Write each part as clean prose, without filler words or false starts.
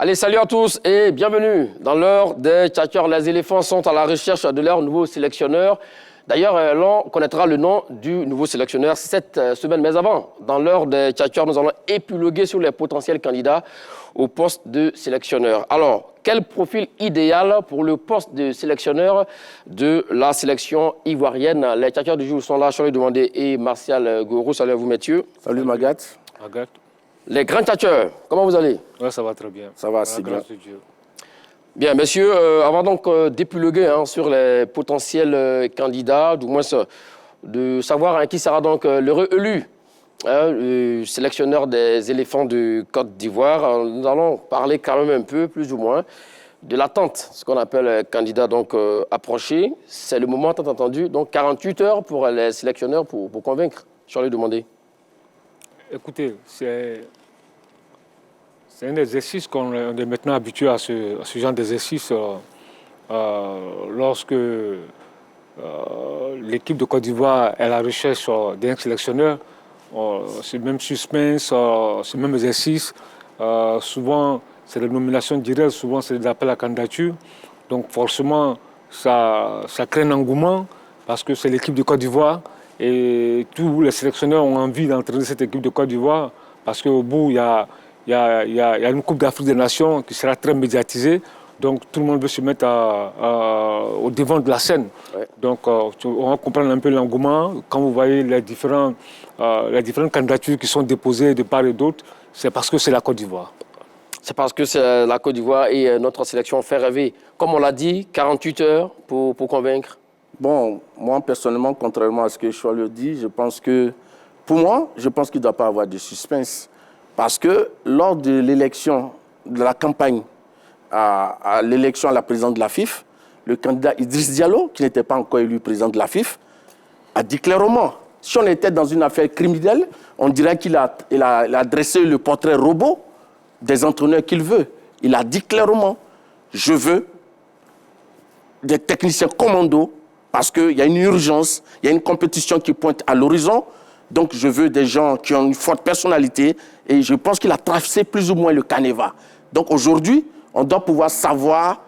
Allez, salut à tous et bienvenue dans l'heure des Tchatcheurs. Les éléphants sont à la recherche de leur nouveau sélectionneur. D'ailleurs, l'on connaîtra le nom du nouveau sélectionneur cette semaine. Mais avant, dans l'heure des Tchatcheurs, nous allons épiloguer sur les potentiels candidats au poste de sélectionneur. Alors, quel profil idéal pour le poste de sélectionneur de la sélection ivoirienne? Les Tchatcheurs du jour sont là, Charles Demandé et Martial Gourou. Salut à vous, messieurs. Salut Magat. Magat. Les grands Tchatcheurs, comment vous allez? Ouais, ça va très bien. Ça va, c'est bien. Bien, messieurs, avant donc d'épiloguer sur les potentiels candidats, du moins de savoir qui sera donc le réélu, le sélectionneur des éléphants de Côte d'Ivoire, nous allons parler quand même un peu, plus ou moins, de l'attente, ce qu'on appelle candidat donc approché. C'est le moment tant entendu, donc 48 heures pour les sélectionneurs pour convaincre. Charles Demandé. Écoutez, c'est un exercice qu'on est maintenant habitué à ce genre d'exercice lorsque l'équipe de Côte d'Ivoire est à la recherche d'un sélectionneur. C'est le même suspense, c'est le même exercice. Souvent, c'est des nominations directes, souvent c'est des appels à candidature. Donc forcément, ça crée un engouement parce que c'est l'équipe de Côte d'Ivoire. Et tous les sélectionneurs ont envie d'entraîner cette équipe de Côte d'Ivoire parce qu'au bout, il y a une Coupe d'Afrique des Nations qui sera très médiatisée. Donc tout le monde veut se mettre au devant de la scène. Ouais. Donc on va comprendre un peu l'engouement. Quand vous voyez les différentes candidatures qui sont déposées de part et d'autre, c'est parce que c'est la Côte d'Ivoire. C'est parce que c'est la Côte d'Ivoire et notre sélection fait rêver. Comme on l'a dit, 48 heures pour convaincre. Bon, moi personnellement, contrairement à ce que Choix dit, je pense que, pour moi, je pense qu'il ne doit pas avoir de suspense. Parce que lors de l'élection, de la campagne à l'élection à la présidente de la FIF, le candidat Idriss Diallo, qui n'était pas encore élu président de la FIF, a dit clairement, si on était dans une affaire criminelle, on dirait qu'il a dressé le portrait robot des entraîneurs qu'il veut. Il a dit clairement, je veux des techniciens commando, parce qu'il y a une urgence, il y a une compétition qui pointe à l'horizon. Donc, je veux des gens qui ont une forte personnalité et je pense qu'il a tracé plus ou moins le canevas. Donc, aujourd'hui, on doit pouvoir savoir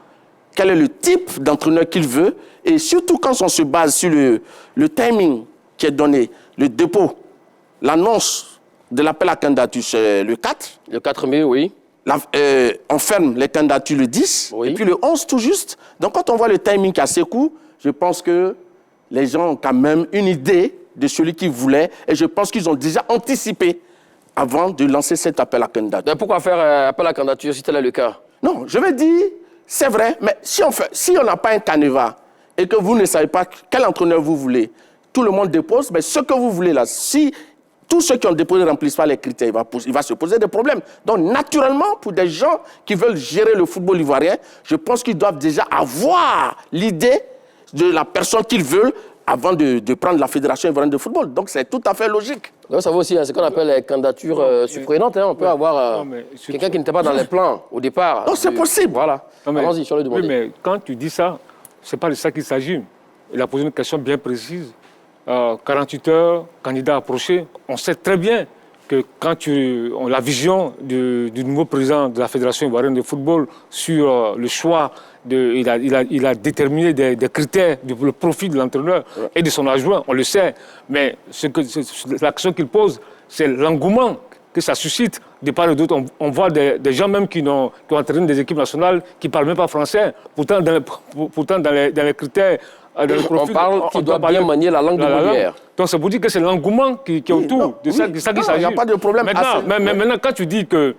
quel est le type d'entraîneur qu'il veut et surtout quand on se base sur le timing qui est donné, le dépôt, l'annonce de l'appel à candidature, c'est le 4. Le 4 mai, oui. On ferme les candidatures le 10 oui. Et puis le 11 tout juste. Donc, quand on voit le timing qui est assez court, je pense que les gens ont quand même une idée de celui qu'ils voulaient et je pense qu'ils ont déjà anticipé avant de lancer cet appel à candidature. Mais pourquoi faire appel à candidature si tel est le cas? Non, je veux dire, c'est vrai, mais si on n'a pas un canevas et que vous ne savez pas quel entraîneur vous voulez, tout le monde dépose, mais ce que vous voulez là, si tous ceux qui ont déposé ne remplissent pas les critères, il va se poser des problèmes. Donc, naturellement, pour des gens qui veulent gérer le football ivoirien, je pense qu'ils doivent déjà avoir l'idée de la personne qu'ils veulent avant de prendre la Fédération ivoirienne de football. Donc, c'est tout à fait logique. Donc, ça va aussi, ce qu'on appelle les candidatures surprenantes. On peut avoir quelqu'un qui n'était pas dans les plans au départ. Non, c'est possible. Voilà. Allons-y, sur le demander. Oui, mais quand tu dis ça, ce n'est pas de ça qu'il s'agit. Il a posé une question bien précise. 48 heures, candidat approché, on sait très bien que quand la vision du nouveau président de la Fédération ivoirienne de football sur le choix, il a déterminé des critères le profil de l'entraîneur et de son adjoint, on le sait. Mais la question qu'il pose, c'est l'engouement que ça suscite de part et d'autre. On voit des gens même qui ont entraîné des équipes nationales qui ne parlent même pas français. Pourtant, dans les critères... On parle qu'il doit bien manier la langue de Molière. Donc, c'est pour dire que c'est l'engouement qui est autour de ça qu'il s'agit. Il n'y a pas de problème. Maintenant, quand tu dis que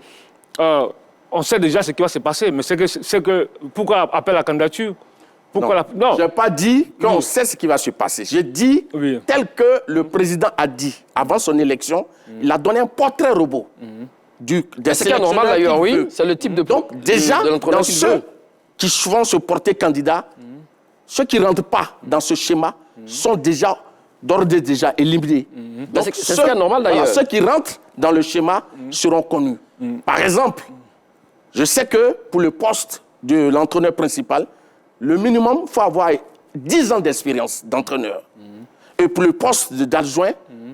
on sait déjà ce qui va se passer, mais c'est que pourquoi appel à candidature? Non, je n'ai pas dit qu'on sait ce qui va se passer. J'ai dit tel que le président a dit avant son élection, il a donné un portrait robot. C'est normal d'ailleurs, oui. C'est le type de donc déjà, dans ceux qui vont se porter candidat, ceux qui ne rentrent pas dans ce schéma sont déjà d'ores et déjà éliminés. Donc, c'est normal d'ailleurs. Ceux qui rentrent dans le schéma seront connus. Par exemple, je sais que pour le poste de l'entraîneur principal, le minimum, il faut avoir 10 ans d'expérience d'entraîneur. Et pour le poste d'adjoint,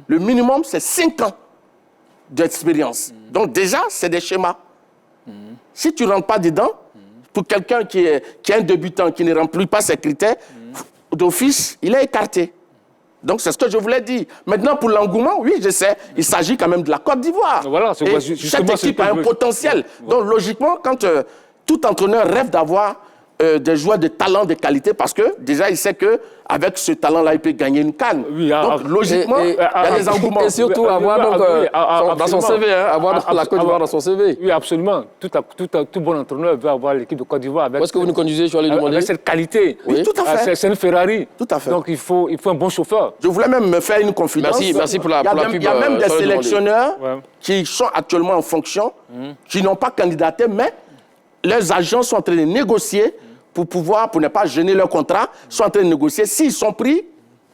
le minimum, c'est 5 ans d'expérience. Donc déjà, c'est des schémas. Si tu ne rentres pas dedans, pour quelqu'un qui est un débutant, qui ne remplit pas ces critères, d'office, il est écarté. Donc, c'est ce que je voulais dire. Maintenant, pour l'engouement, oui, je sais, il s'agit quand même de la Côte d'Ivoire. Voilà, et cette équipe a un potentiel. Donc, logiquement, quand tout entraîneur rêve d'avoir des joueurs de talent, de qualité, parce que déjà, il sait qu'avec ce talent-là, il peut gagner une CAN. Oui, donc, logiquement, il y a des engouements. Et surtout, avoir dans son CV, avoir la Côte d'Ivoire dans son CV. Oui, absolument. Tout bon entraîneur veut avoir l'équipe de Côte d'Ivoire. Où est-ce que vous nous conduisez, je vais aller demander? Avec cette qualité. Oui, tout à fait. C'est une Ferrari. Tout à fait. Donc, il faut un bon chauffeur. Je voulais même me faire une confidence. Merci pour la pub. Il y a même des sélectionneurs qui sont actuellement en fonction, qui n'ont pas candidaté, mais leurs agents sont en train de négocier pour ne pas gêner leur contrat, sont en train de négocier. S'ils sont pris,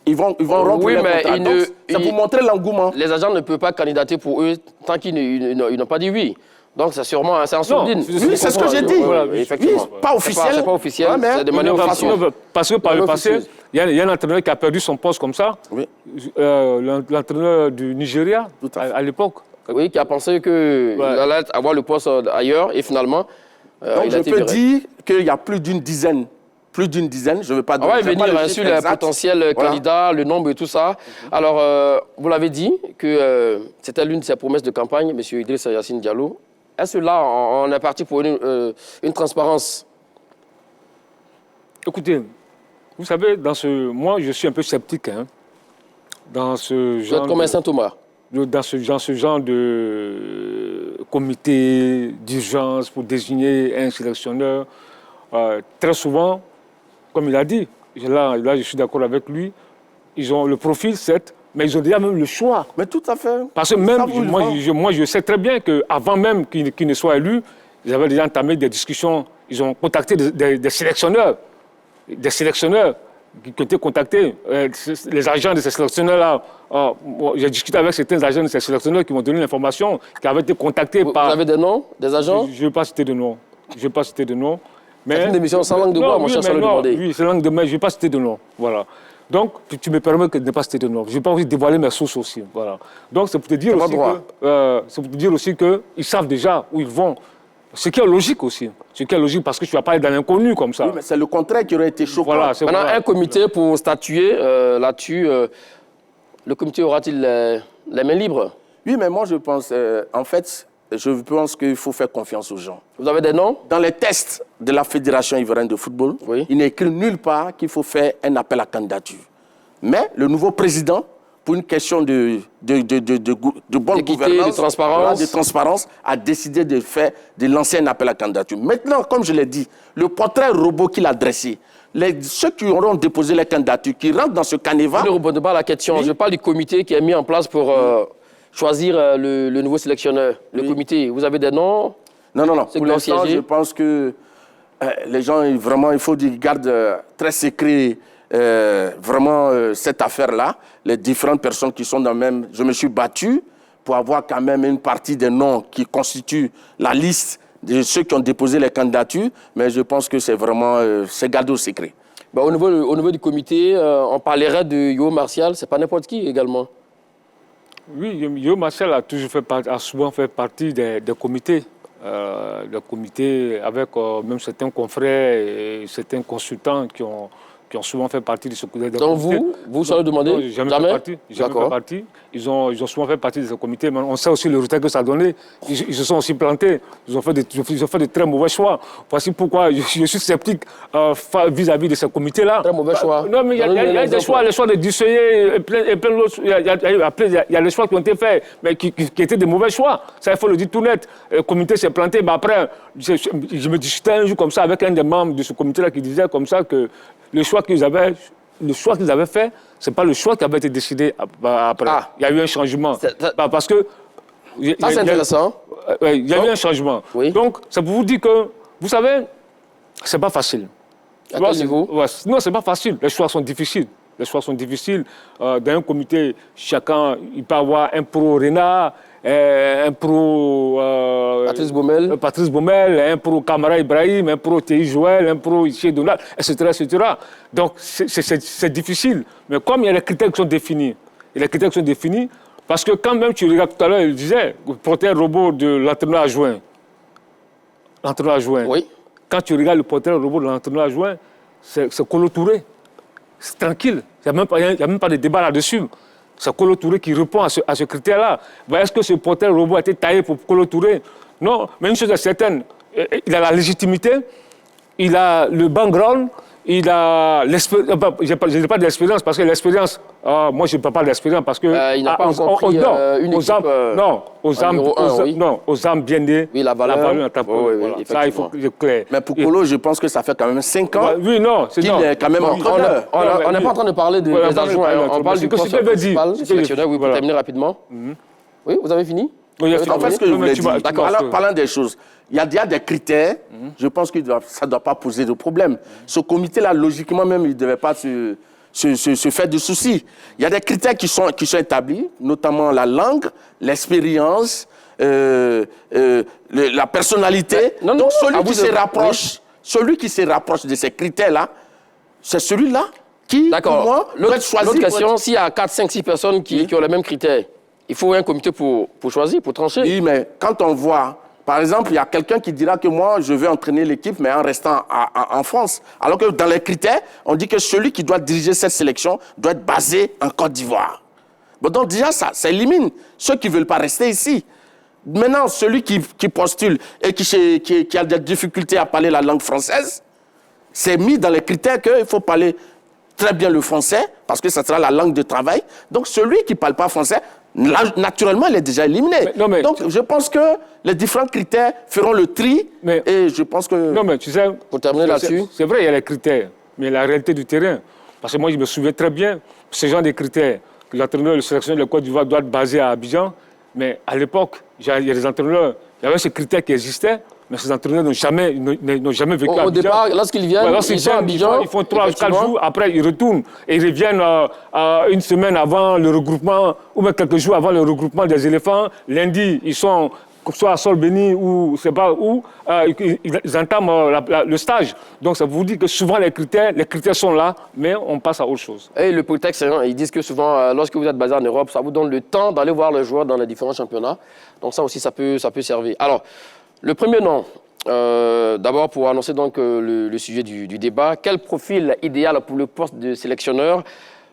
ils vont rompre leur contrat. Donc, c'est pour montrer l'engouement. Les agents ne peuvent pas candidater pour eux tant qu'ils n'ont pas dit oui. Donc, c'est sûrement un sourdine. Oui, c'est ce que j'ai dit. Oui, effectivement. Oui, pas officiel. C'est pas officiel, c'est de manière officielle. Parce que par le passé, il y a un entraîneur qui a perdu son poste comme ça. Oui. L'entraîneur du Nigeria, à l'époque. Oui, qui a pensé qu'il allait avoir le poste ailleurs et finalement... Donc, je peux dire qu'il y a plus d'une dizaine, je ne veux pas dire. On va y venir sur les potentiels candidats, le nombre et tout ça. Alors, vous l'avez dit que c'était l'une de ses promesses de campagne, M. Idrissa Yacine Diallo. Est-ce là, on est parti pour une transparence? Écoutez, vous savez, moi, je suis un peu sceptique. Dans ce genre. Vous êtes comme un Saint-Thomas. Dans ce genre de comité d'urgence pour désigner un sélectionneur, très souvent, comme il a dit, là je suis d'accord avec lui, ils ont le profil, certes, mais ils ont déjà même le choix. Mais tout à fait. Parce que même, moi, je sais très bien qu'avant même qu'il ne soit élu, ils avaient déjà entamé des discussions, ils ont contacté des sélectionneurs, qui étaient contactés. Les agents de ces sélectionneurs-là, j'ai discuté avec certains agents de ces sélectionneurs qui m'ont donné l'information, qui avaient été contactés par... Vous avez des noms, des agents? Je ne vais pas citer de noms. C'est une émission sans langue de bois, mon cher, sans le demander. Oui, c'est langue de bois, je ne vais pas citer de noms. Voilà. Donc, tu me permets de ne pas citer de noms. Je n'ai pas envie de dévoiler mes sources aussi. Voilà. Donc, c'est pour te dire aussi qu'ils savent déjà où ils vont. Ce qui est logique aussi. Ce qui est logique parce que tu vas pas aller dans l'inconnu comme ça. Oui, mais c'est le contraire qui aurait été choquant. Voilà, maintenant, un comité pour statuer là-dessus, le comité aura-t-il les mains libres? Oui, mais moi, je pense, en fait, je pense qu'il faut faire confiance aux gens. Vous avez des noms? Dans les tests de la Fédération ivoirienne de football, il n'est écrit nulle part qu'il faut faire un appel à candidature. Mais le nouveau président, pour une question de bonne gouvernance, de transparence, a décidé de lancer un appel à candidature. Maintenant, comme je l'ai dit, le portrait robot qu'il a dressé, ceux qui auront déposé les candidatures, qui rentrent dans ce canevas... Je ne réponds pas à la question. Je parle du comité qui est mis en place pour choisir le nouveau sélectionneur. Le comité, vous avez des noms? Non. Pour l'instant, je pense que les gens, vraiment, il faut qu'ils gardent très secret cette affaire-là. Les différentes personnes qui sont dans le même... Je me suis battu pour avoir quand même une partie des noms qui constituent la liste de ceux qui ont déposé les candidatures, mais je pense que c'est vraiment... c'est gardé au secret. Bah, au niveau du comité, on parlerait de Yo Martial, c'est pas n'importe qui également. Oui, Yo Martial a souvent fait partie des comités. Des comités avec même certains confrères et certains consultants qui ont souvent fait partie de ce comité. Donc vous savez demander? Jamais fait partie. Ils ont souvent fait partie de ce comité, mais on sait aussi le résultat que ça a donné. Ils se sont aussi plantés. Ils ont fait de très mauvais choix. Voici pourquoi je suis sceptique vis-à-vis de ce comité-là. Très mauvais choix. Non, mais il y a des choix, les choix de Dusseuil et plein d'autres. Il y a les choix qui ont été faits, mais qui étaient des mauvais choix. Ça, il faut le dire tout net. Le comité s'est planté. Mais après, je me discutais un jour comme ça avec un des membres de ce comité-là qui disait comme ça que le choix qu'ils avaient fait, ce n'est pas le choix qui avait été décidé après. Il y a eu un changement. Parce que... Ça, c'est intéressant. Il y a eu un changement. Oui. Donc, c'est pour vous dire que, vous savez, ce n'est pas facile. À quel niveau? Non, ce n'est pas facile. Les choix sont difficiles. Dans un comité, chacun, il peut avoir un pro Renard, un pro Patrice Baumel, un pro Kamara Ibrahim, un pro Théi Joël, un pro Iché Donald, etc. Donc, c'est difficile. Mais comme il y a les critères qui sont définis, parce que quand même, tu regardes tout à l'heure, il disait, le porteur robot de l'entraîneur adjoint, l'entraîneur adjoint. Oui. Quand tu regardes le portrait robot de l'entraîneur adjoint, c'est Kolo Touré. C'est tranquille. Il n'y a même pas de débat là-dessus. C'est Kolo Touré qui répond à ce critère-là. Est-ce que ce portrait robot a été taillé pour Kolo Touré? Non, mais une chose est certaine, il a la légitimité, il a le background, il a l'expérience. Je ne dis pas d'expérience parce que l'expérience, moi je ne parle pas d'expérience parce que. Il n'a pas encore pris une équipe. Non, aux âmes bien nées. Oui, la valeur. Oui, ça, il faut que je claire. Mais pour Kolo, je pense que ça fait quand même 5 ans qu'il est quand même entraîneur. On n'est pas en train de parler des adjoints, on parle du poste principal, du sélectionneur. Oui, pour terminer rapidement. Oui, vous avez fini? En fait, ce que je voulais dire, parlant des choses, il y a des critères, je pense que ça ne doit pas poser de problème. Ce comité-là, logiquement même, il ne devait pas se faire de soucis. Il y a des critères qui sont établis, notamment la langue, l'expérience, la personnalité. Donc celui qui se rapproche de ces critères-là, c'est celui-là qui, pour moi, doit être choisi. L'autre question, s'il y a 4, 5, 6 personnes qui ont les mêmes critères, il faut un comité pour choisir, pour trancher. Oui, mais quand on voit, par exemple, il y a quelqu'un qui dira que moi, je veux entraîner l'équipe, mais en restant en France. Alors que dans les critères, on dit que celui qui doit diriger cette sélection doit être basé en Côte d'Ivoire. Bon, donc déjà, ça élimine ceux qui ne veulent pas rester ici. Maintenant, celui qui postule et qui a des difficultés à parler la langue française, c'est mis dans les critères qu'il faut parler très bien le français, parce que ça sera la langue de travail. Donc, celui qui ne parle pas français, naturellement, il est déjà éliminé. Donc, je pense que les différents critères feront le tri. Et je pense que... Non, mais tu sais, pour terminer là-dessus... C'est vrai, il y a les critères, mais la réalité du terrain. Parce que moi, je me souviens très bien, ce genre de critères, que l'entraîneur, le sélectionneur de Côte d'Ivoire doit être basé à Abidjan. Mais à l'époque, il y a des entraîneurs, il y avait ces critères qui existaient, mais ces entraîneurs n'ont jamais vécu à Abidjan. Au départ, lorsqu'ils viennent, ils sont à Abidjan. Ils font 3 ou 4 jours, après ils retournent. Et ils reviennent une semaine avant le regroupement, ou même quelques jours avant le regroupement des éléphants. Lundi, ils sont soit à Sol-Béni ou je ne sais pas où, ils entament le stage. Donc ça vous dit que souvent les critères sont là, mais on passe à autre chose. Et le prétexte, ils disent que souvent, lorsque vous êtes basé en Europe, ça vous donne le temps d'aller voir les joueurs dans les différents championnats. Donc ça aussi, ça peut servir. Alors, le premier nom, d'abord pour annoncer donc le sujet du débat, quel profil idéal pour le poste de sélectionneur?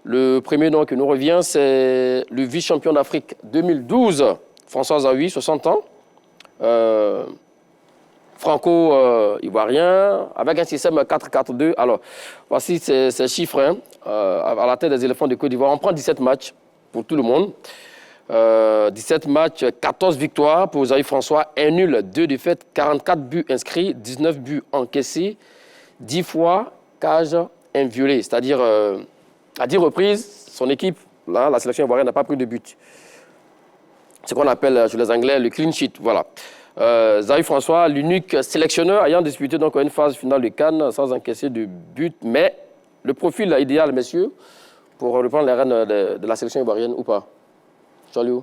Le premier nom qui nous revient, c'est le vice-champion d'Afrique 2012, François Zawi, 60 ans. Franco-ivoirien, avec un système 4-4-2. Alors, voici ces chiffres à la tête des éléphants de Côte d'Ivoire. On prend 17 matchs pour tout le monde. 17 matchs, 14 victoires pour Zawi François, 1 nul, 2 défaites, 44 buts inscrits, 19 buts encaissés, 10 fois cage inviolée. C'est-à-dire, à 10 reprises, son équipe, là, la sélection ivoirienne, n'a pas pris de but. Ce qu'on appelle chez les Anglais le clean sheet. Voilà. Zawi François, l'unique sélectionneur ayant disputé donc une phase finale de CAN sans encaisser de but. Mais le profil idéal, messieurs, pour reprendre les rênes de la sélection ivoirienne ou pas? Jean-Louis?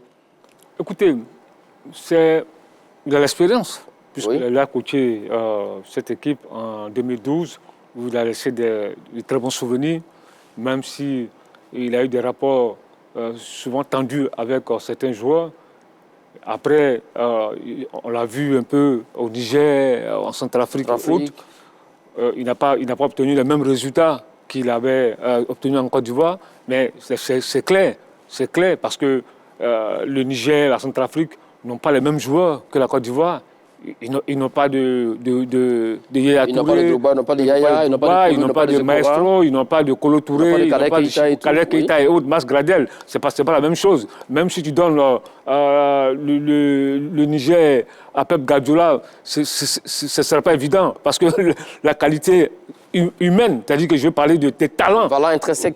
Écoutez, c'est de l'expérience, puisqu'il a coaché cette équipe en 2012, où il a laissé de très bons souvenirs, même s'il a eu des rapports souvent tendus avec certains joueurs. Après, on l'a vu un peu au Niger, en Centrafrique et autres. Il n'a pas obtenu les mêmes résultats qu'il avait obtenus en Côte d'Ivoire, mais c'est clair parce que le Niger, la Centrafrique n'ont pas les mêmes joueurs que la Côte d'Ivoire. Ils n'ont pas de Yaya Touré, ils n'ont pas de Yaya, ils n'ont pas de Maestro, ils n'ont pas de Kolo Touré, ils n'ont pas de Kalek Keita et autres, Mas Gradel. C'est pas la même chose. Même si tu donnes le Niger à Pep Guardiola, ce ne sera pas évident parce que la qualité humaine, c'est-à-dire que je vais parler de tes talents. Voilà, intrinsèque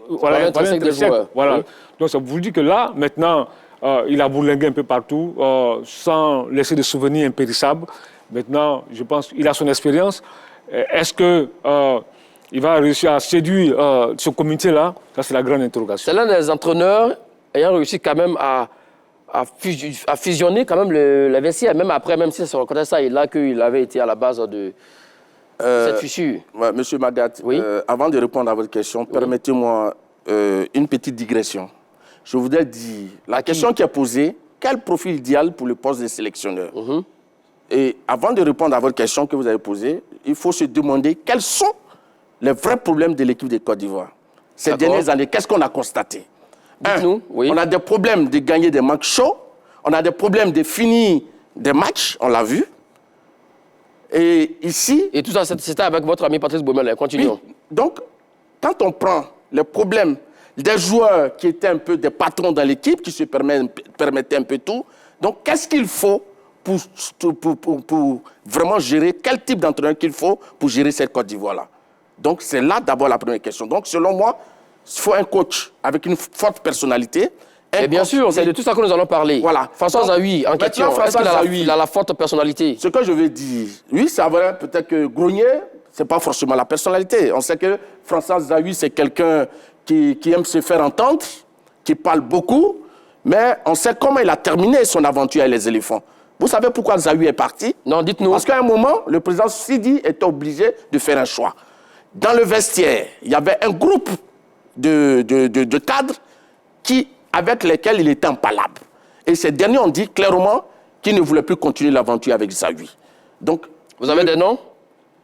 des joueurs. Voilà. Donc ça vous dit que là, maintenant, il a bourlingué un peu partout, sans laisser de souvenirs impérissables. Maintenant, je pense qu'il a son expérience. Est-ce qu'il va réussir à séduire ce comité-là? Ça, c'est la grande interrogation. C'est l'un des entraîneurs ayant réussi quand même à fusionner quand même le vestiaire, même après, même si ça reconnaît ça, qu'il avait été à la base de cette fissure. Ouais, Monsieur Magat, avant de répondre à votre question, permettez-moi une petite digression. Je voudrais dire, la question qui est posée, quel profil idéal pour le poste de sélectionneur? Et avant de répondre à votre question que vous avez posée, il faut se demander quels sont les vrais problèmes de l'équipe de Côte d'Ivoire. Ces dernières années, qu'est-ce qu'on a constaté? Dites-nous, oui. On a des problèmes de gagner des matchs chauds, on a des problèmes de finir des matchs, on l'a vu. Et ici... Et tout ça, c'était avec votre ami Patrice Baumel. Continuons. Oui, donc, quand on prend les problèmes des joueurs qui étaient un peu des patrons dans l'équipe, qui se permettaient un peu tout, donc qu'est-ce qu'il faut pour vraiment gérer, quel type d'entraîneur qu'il faut pour gérer cette Côte d'Ivoire-là? Donc, c'est là d'abord la première question. Donc, selon moi, il faut un coach avec une forte personnalité. Et bien sûr, c'est de tout ça que nous allons parler. Voilà. François Zahui, en question, est-ce qu'il a la forte personnalité? Ce que je veux dire, oui, c'est vrai, peut-être que Grenier, ce n'est pas forcément la personnalité. On sait que François Zahui, c'est quelqu'un qui aime se faire entendre, qui parle beaucoup, mais on sait comment il a terminé son aventure avec les éléphants. Vous savez pourquoi Zahui est parti? Non, dites-nous. Parce qu'à un moment, le président Sidi était obligé de faire un choix. Dans le vestiaire, il y avait un groupe de cadres avec lesquels il était impalable. Et ces derniers ont dit clairement qu'ils ne voulaient plus continuer l'aventure avec Zahui. Donc, vous avez des noms?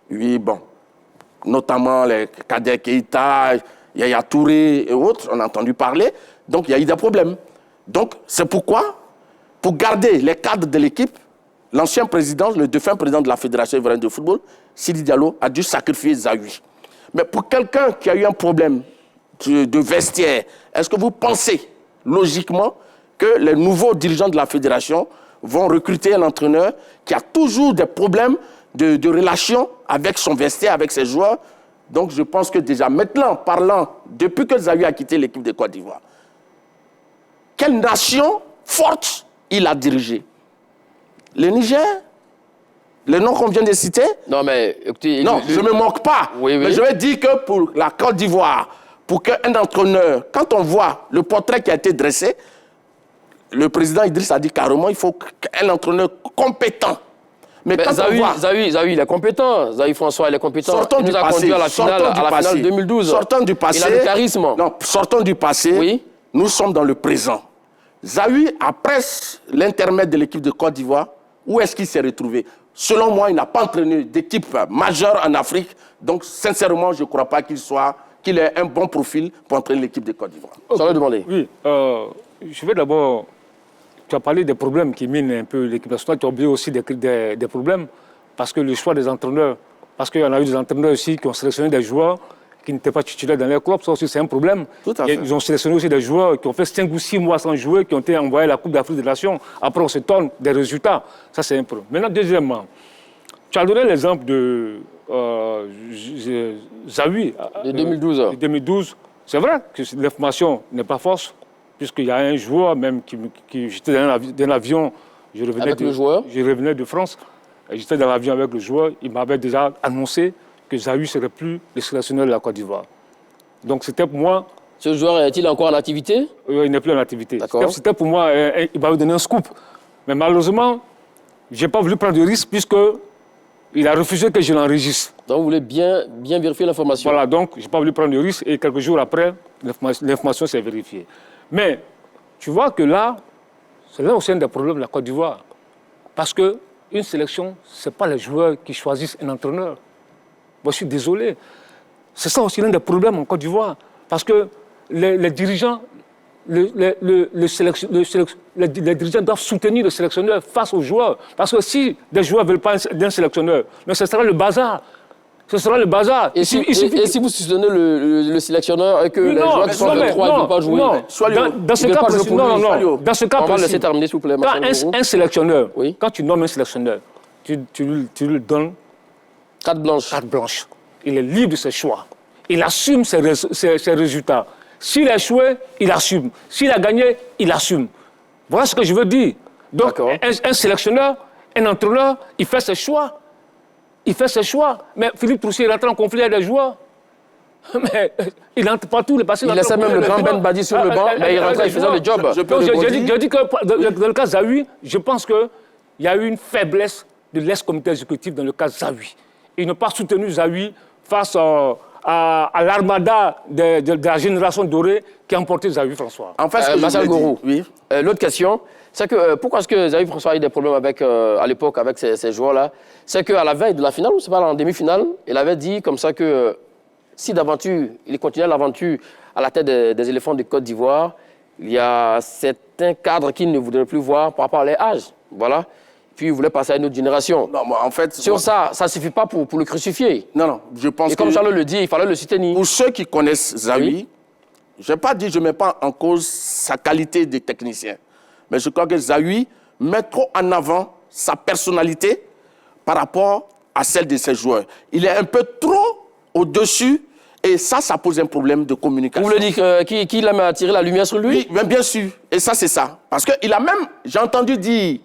Oui, bon. Notamment les Kader Keïta, Yaya Touré et autres, on a entendu parler. Donc, il y a eu des problèmes. Donc, c'est pourquoi, pour garder les cadres de l'équipe, l'ancien président, le défunt président de la Fédération ivoirienne de football, Sidi Diallo, a dû sacrifier Zahui. Mais pour quelqu'un qui a eu un problème de vestiaire, est-ce que vous pensez logiquement que les nouveaux dirigeants de la fédération vont recruter un entraîneur qui a toujours des problèmes de relation avec son vestiaire, avec ses joueurs? Donc je pense que déjà maintenant, parlant, depuis que Zahui a quitté l'équipe de Côte d'Ivoire, quelle nation forte il a dirigé? Le Niger? Les noms qu'on vient de citer? Non, mais écoutez... Non, je ne me moque pas. Oui, oui. Mais je veux dire que pour la Côte d'Ivoire, pour qu'un entraîneur, quand on voit le portrait qui a été dressé, le président Idriss a dit carrément qu'il faut qu'un entraîneur compétent. Mais quand Zahui, on voit... Zahui, il est compétent. Zahui François, il est compétent. Sortons du nous a passé. conduit à la finale 2012. Sortons du passé. Il a le charisme. Non, sortons du passé. Oui. Nous sommes dans le présent. Zahui, après l'intermède de l'équipe de Côte d'Ivoire, où est-ce qu'il s'est retrouvé? Selon moi, il n'a pas entraîné d'équipe majeure en Afrique. Donc, sincèrement, je ne crois pas qu'il ait un bon profil pour entraîner l'équipe de Côte d'Ivoire. Ça va demander. Oui, je vais d'abord... Tu as parlé des problèmes qui minent un peu l'équipe nationale. Tu as oublié aussi des problèmes parce que le choix des entraîneurs, parce qu'il y en a eu des entraîneurs aussi qui ont sélectionné des joueurs qui n'étaient pas titulaires dans leur club. Ça aussi, c'est un problème. Tout à fait. Ils ont sélectionné aussi des joueurs qui ont fait 5 ou 6 mois sans jouer, qui ont été envoyés à la Coupe d'Afrique des Nations. Après, on se tourne des résultats. Ça, c'est un problème. Maintenant, deuxièmement, tu as donné l'exemple de Zahui. De 2012. De 2012. C'est vrai que l'information n'est pas fausse, puisqu'il y a un joueur même qui j'étais dans l'avion, je revenais de France, j'étais dans l'avion avec le joueur, il m'avait déjà annoncé que Zahui ne serait plus le sélectionneur de la Côte d'Ivoire. Donc c'était pour moi... Ce joueur est-il encore en activité? Il n'est plus en activité. C'était pour moi, il m'avait donné un scoop. Mais malheureusement, je n'ai pas voulu prendre de risque puisqu'il a refusé que je l'enregistre. Donc vous voulez bien vérifier l'information? Voilà, donc je n'ai pas voulu prendre de risque et quelques jours après, l'information s'est vérifiée. Mais tu vois que là, c'est là aussi un des problèmes de la Côte d'Ivoire. Parce qu'une sélection, ce n'est pas les joueurs qui choisissent un entraîneur. Moi, je suis désolé. C'est ça aussi l'un des problèmes en Côte d'Ivoire. Parce que les dirigeants, les dirigeants doivent soutenir le sélectionneur face aux joueurs. Parce que si des joueurs ne veulent pas d'un sélectionneur, mais ce sera le bazar. Ce sera le bazar. Et si vous soutenez le sélectionneur et que les joueurs qui sont 23 ne veulent pas jouer? Dans ce cas précis, dans ce cas on va précis, laisser terminer, s'il vous plaît. Quand un sélectionneur, oui. Quand tu nommes un sélectionneur, tu lui donnes carte blanche. Carte blanche. Il est libre de ses choix. Il assume ses résultats. S'il a échoué, il assume. S'il a gagné, il assume. Voilà ce que je veux dire. Donc, un sélectionneur, un entraîneur, il fait ses choix. Il fait ses choix. Mais Philippe Troussier, il entre en conflit avec les joueurs. Mais il entre partout. Il laissait même le grand Ben Badi sur le banc, mais il rentrait, il faisait le job. Je dis que dans le cas Zahui, je pense qu'il y a eu une faiblesse de l'ex-comité exécutif dans le cas Zahui. Ils n'ont pas soutenu Zahui face à l'armada de la génération dorée qui a emporté Xavier François. En fait, ce que je Marcel voulais dire- Gourou, oui. l'autre question, c'est que pourquoi est-ce que Xavier François a eu des problèmes avec, à l'époque avec ces joueurs-là? C'est qu'à la veille de la finale, ou c'est pas en demi-finale, il avait dit comme ça que si d'aventure, il continuait l'aventure à la tête des éléphants de Côte d'Ivoire, il y a certains cadres qu'il ne voudrait plus voir par rapport à leur âge. Voilà. Puis il voulait passer à une autre génération. Non, mais en fait, Sur ça ne suffit pas pour le crucifier. non, je pense Et comme que Charles le dit, il fallait le soutenir. pour ceux qui connaissent Zawi, Oui. je n'ai pas dit, je ne mets pas en cause sa qualité de technicien. Mais je crois que Zawi met trop en avant sa personnalité par rapport à celle de ses joueurs. Il est un peu trop au-dessus et ça pose un problème de communication. Vous voulez dire qu'il aime attirer la lumière sur lui? Oui, mais bien sûr. Et ça, c'est ça. Parce qu'il a même, j'ai entendu dire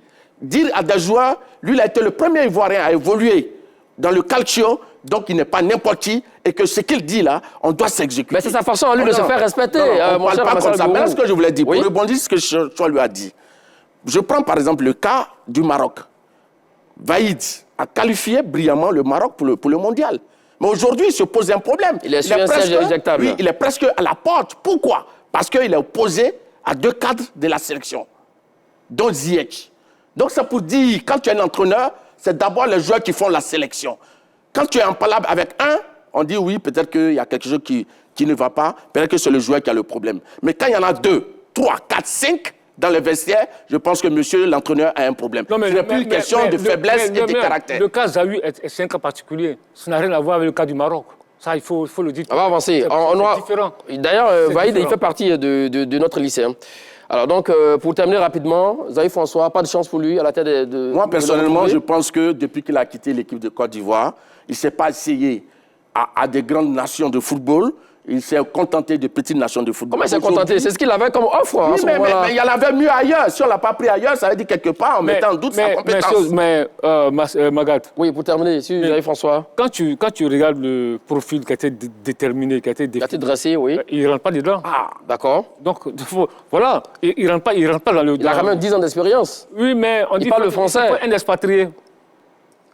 à des joueurs, lui, il a été le premier Ivoirien à évoluer dans le calcio, donc il n'est pas n'importe qui, et que ce qu'il dit là, on doit s'exécuter. Mais c'est sa façon à lui de se faire respecter, on mon ne cher parle pas Marcel comme ça. Gourou. Maintenant, ce que je voulais dire, Oui. pour rebondir sur ce que Choua lui a dit, je prends par exemple le cas du Maroc. Vaïd a qualifié brillamment le Maroc pour le mondial. Mais aujourd'hui, il se pose un problème. Il est sur un siège éjectable. Oui, il est presque à la porte. Pourquoi? Parce qu'il est opposé à deux cadres de la sélection, dont Ziyech. Donc c'est pour dire, quand tu es un entraîneur, c'est d'abord les joueurs qui font la sélection. Quand tu es en palabre avec un, on dit oui, peut-être qu'il y a quelque chose qui ne va pas, peut-être que c'est le joueur qui a le problème. Mais quand il y en a 2, 3, 4, 5 dans le vestiaire, je pense que monsieur l'entraîneur a un problème. Ce n'est plus une question de faiblesse et de caractère. Le cas Zawi c'est un cas particulier. Ça n'a rien à voir avec le cas du Maroc. Ça, il faut le dire. On va avancer. C'est différent. D'ailleurs, C'est Vaïd, il différent. fait partie de notre lycée. Hein. Alors donc, pour terminer rapidement, Xavier François, pas de chance pour lui à la tête de Moi, personnellement, de je pense que depuis qu'il a quitté l'équipe de Côte d'Ivoire, il ne s'est pas essayé à des grandes nations de football. Il s'est contenté de petites nations de football. Comment il s'est contenté? C'est ce qu'il avait comme offre à Oui, ce mais moment-là. il y en avait mieux ailleurs. Si on ne l'a pas pris ailleurs, ça veut dire quelque part en mettant en doute sa compétence. Magat, Oui, pour terminer, sur Xavier François, quand tu regardes le profil qui a été déterminé, qui a été il a été défini, dressé, oui. il ne rentre pas dedans. Ah, d'accord. Donc, voilà, il ne rentre pas dans le... Il a quand même 10 ans d'expérience. Oui, mais on dit parle que le français. il faut un expatrié.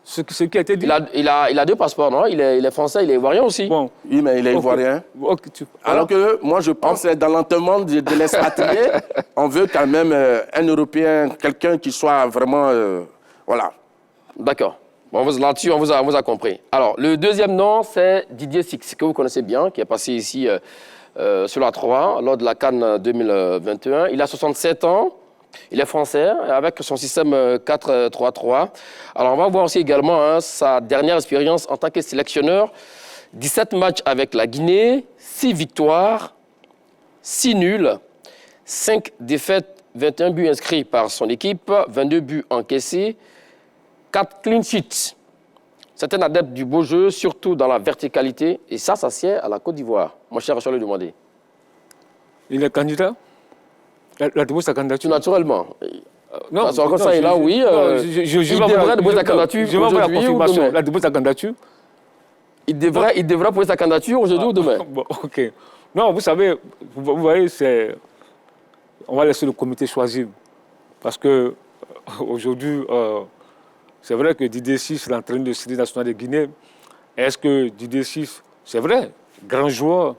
Ce qui a été dit. Il a 2 passeports, non? Il est français, il est ivoirien aussi. Bon. Oui, mais il est Ok. ivoirien. Ok, Alors que moi, je pense que dans l'enterrement de l'expatrié, on veut quand même un Européen, quelqu'un qui soit vraiment... voilà. D'accord. Bon, là-dessus, on vous a compris. Alors, le deuxième nom, c'est Didier Six, que vous connaissez bien, qui est passé ici sur la 3 lors de la CAN 2021. Il a 67 ans. Il est français, avec son système 4-3-3. Alors, on va voir aussi également sa dernière expérience en tant que sélectionneur. 17 matchs avec la Guinée, 6 victoires, 6 nuls, 5 défaites, 21 buts inscrits par son équipe, 22 buts encaissés, 4 clean sheets. C'est un adepte du beau jeu, surtout dans la verticalité. Et ça sied à la Côte d'Ivoire. Mon cher Richard le demandait. Il est candidat. Il a déposé sa candidature. Tout naturellement. Non, Parce que comme ça, il est là, oui. Il devrait déposer sa candidature Je vais avoir la aujourd'hui ou confirmation. demain. Il a déposé sa candidature. Il devrait poser sa candidature aujourd'hui ou demain. Bon, ok. Non, vous savez, vous voyez, on va laisser le comité choisir. Parce que aujourd'hui, c'est vrai que Didier Six, l'entraîneur de série nationale de Guinée, est-ce que Didier Six, c'est vrai, grand joueur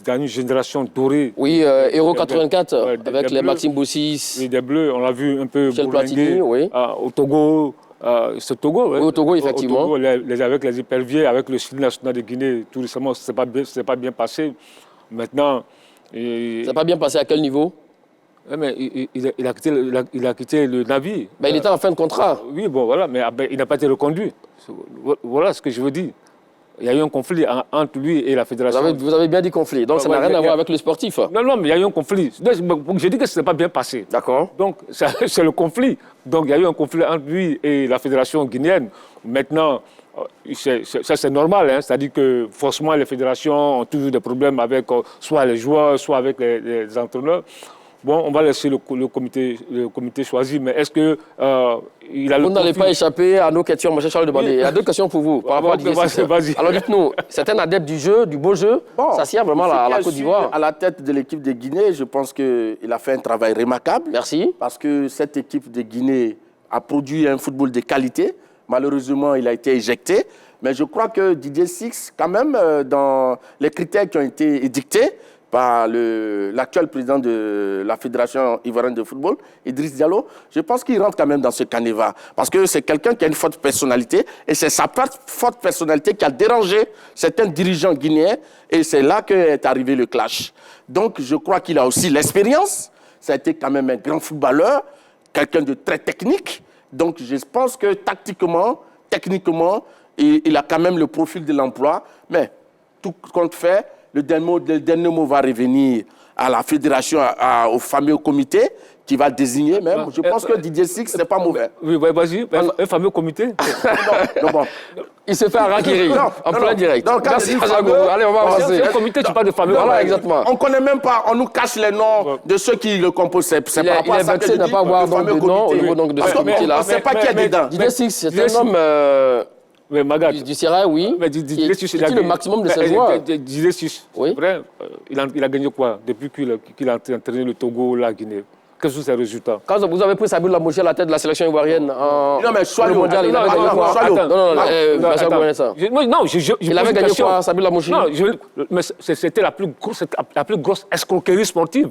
dans une génération dorée. Oui, Euro 84, Ouais, avec des les Bleus. Maxime Bossis. Oui, des Bleus, on l'a vu un peu Michel bourlinguer, Platini, oui. au Togo. C'est Togo, ouais. Oui, au Togo, effectivement. Au Togo, avec les éperviers, avec le Série national de Guinée, tout récemment, ce n'est pas bien passé. Maintenant... Ça n'a pas bien passé à quel niveau? Mais il a quitté le navire. Ben, il était en fin de contrat. Oui, bon, voilà, mais il n'a pas été reconduit. Voilà ce que je veux dire. Il y a eu un conflit entre lui et la fédération. Vous avez bien dit conflit. Donc, ça n'a rien à voir avec le sportif. Non, mais il y a eu un conflit. Donc, je dis que ce n'est pas bien passé. D'accord. Donc, c'est le conflit. Donc, il y a eu un conflit entre lui et la fédération guinéenne. Maintenant, ça c'est normal. Hein? C'est-à-dire que forcément, les fédérations ont toujours des problèmes avec soit les joueurs, soit avec les entraîneurs. Bon, on va laisser le comité choisir, mais est-ce que il a le Vous n'allez profil? pas échapper à nos questions, M. Charles Demandé. Il y a deux questions pour vous par rapport à Didier Six. Vas-y. Alors dites-nous, c'est un adepte du jeu, du beau jeu. Bon, Ça sert vraiment à la Côte d'Ivoire. À la tête de l'équipe de Guinée, je pense qu'il a fait un travail remarquable. Merci. Parce que cette équipe de Guinée a produit un football de qualité. Malheureusement, il a été éjecté. Mais je crois que Didier Six, quand même, dans les critères qui ont été édictés par l'actuel président de la Fédération ivoirienne de football, Idriss Diallo, je pense qu'il rentre quand même dans ce canevas. Parce que c'est quelqu'un qui a une forte personnalité et c'est sa forte personnalité qui a dérangé certains dirigeants guinéens et c'est là qu'est arrivé le clash. Donc je crois qu'il a aussi l'expérience. Ça a été quand même un grand footballeur, quelqu'un de très technique. Donc je pense que tactiquement, techniquement, il a quand même le profil de l'emploi. Mais tout compte fait, le dernier mot va revenir à la fédération, au fameux comité qui va désigner même. Je pense que Didier Six, ce n'est pas mauvais. Oui, vas-y, un fameux comité. Bon. Il se fait harakiri en plein direct. Merci, Gourou. Allez, on va avancer. Un comité, tu parles de fameux. Voilà, exactement. On ne connaît même pas, on nous cache les noms de ceux qui le composent. C'est par rapport à ça que je dis, n'a pas avoir de nom au niveau de ce comité-là. On ne sait pas qui est dedans. Didier Six, c'est un homme du Sierra, oui, qui est le maximum de ses joueurs. Didier Six, oui. Vrai, il a gagné quoi depuis qu'il a entraîné le Togo, la Guinée? Quels sont ses résultats? Quand vous avez pris Sabine Lamouchi à la tête de la sélection ivoirienne non, mais le mondial, il avait gagné quoi? Non, il avait gagné quoi, Sabine Lamouchi? Non, mais c'était la plus grosse escroquerie sportive